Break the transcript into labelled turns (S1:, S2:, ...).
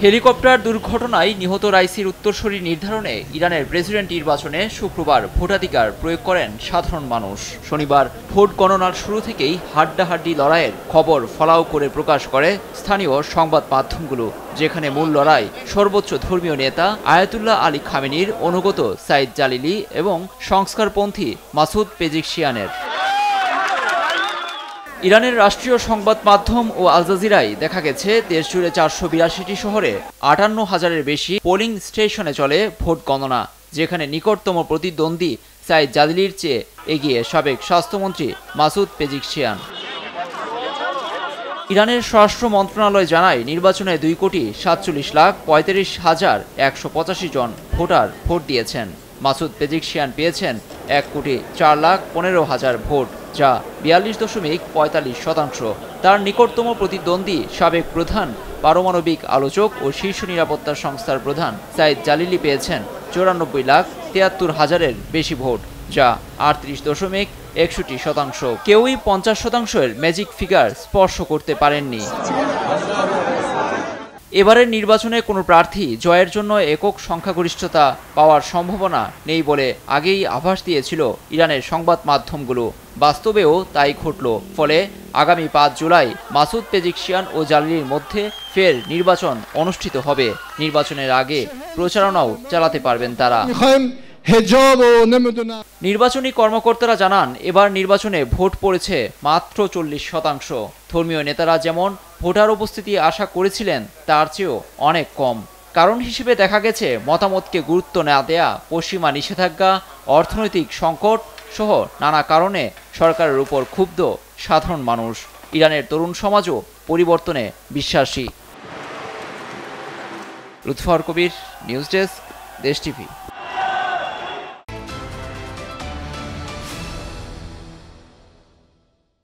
S1: Helicopter দুর্ঘটনায় নিহত রাইসির উত্তরসূরি নির্ধারণে ইরানের প্রেসিডেন্ট নির্বাচনে শুক্রবার ভোটাধিকার প্রয়োগ করেন সাধারণ মানুষ। শনিবার ভোট গণনার শুরু থেকেই হাড্ডাহাড্ডি লড়াইয়ের খবর ফলাও করে প্রকাশ করে স্থানীয় সংবাদ মাধ্যমগুলো, যেখানে মূল লড়াই সর্বোচ্চ ধর্মীয় নেতা আয়াতুল্লাহ আলী খামেনির অনুগত সাইদ জালিলি এবং সংস্কারপন্থী মাসুদ পেজিকশিয়ানের। ইরানের রাষ্ট্রীয় সংবাদ মাধ্যম ও আল জাজিরায় দেখা গেছে দেশজুড়ে 482টি শহরে 58,000-এর বেশি পোলিং স্টেশনে চলে ভোট গণনা, যেখানে নিকটতম প্রতিদ্বন্দ্বী সাইদ জালিলির চেয়ে এগিয়ে সাবেক স্বাস্থ্যমন্ত্রী মাসুদ পেজিকশিয়ান। ইরানের স্বরাষ্ট্র মন্ত্রণালয় জানায়, নির্বাচনে 2,47,35,185 জন ভোটার ভোট দিয়েছেন। মাসুদ পেজিকশিয়ান পেয়েছেন 1,04,15,000 ভোট, যা 42.45%। তার নিকটতম প্রতিদ্বন্দ্বী সাবেক প্রধান পারমাণবিক আলোচক ও শীর্ষ নিরাপত্তা সংস্থার প্রধান সাইদ জালিলি পেয়েছেন 94,73,000-এর বেশি ভোট, যা 38.61%। কেউই 50%-এর ম্যাজিক ফিগার স্পর্শ করতে পারেননি। এবারের নির্বাচনে কোনো প্রার্থী জয়ের জন্য একক সংখ্যাগরিষ্ঠতা পাওয়ার সম্ভাবনা নেই বলে আগেই আভাস দিয়েছিল ইরানের সংবাদ মাধ্যমগুলো। বাস্তবেও তাই ঘটল। ফলে আগামী 5 জুলাই মাসুদ পেজিকশিয়ান ও জালিলির মধ্যে ফের নির্বাচন অনুষ্ঠিত হবে। নির্বাচনের আগে প্রচারণাও চালাতে পারবেন তারা। নির্বাচনী কর্মকর্তারা জানান, এবার নির্বাচনে ভোট পড়েছে মাত্র 40%। ধর্মীয় নেতারা যেমন ভোটার উপস্থিতি আশা করেছিলেন তার চেয়েও অনেক কম। কারণ হিসেবে দেখা গেছে মতামতকে গুরুত্ব না দেয়া, পশ্চিমা নিষেধাজ্ঞা, অর্থনৈতিক সংকট সহ নানা কারণে সরকারের উপর ক্ষুব্ধ সাধারণ মানুষ। ইরানের তরুণ সমাজও পরিবর্তনে বিশ্বাসী। লুৎফর কবির, নিউজ ডেস্ক, দেশ টিভি।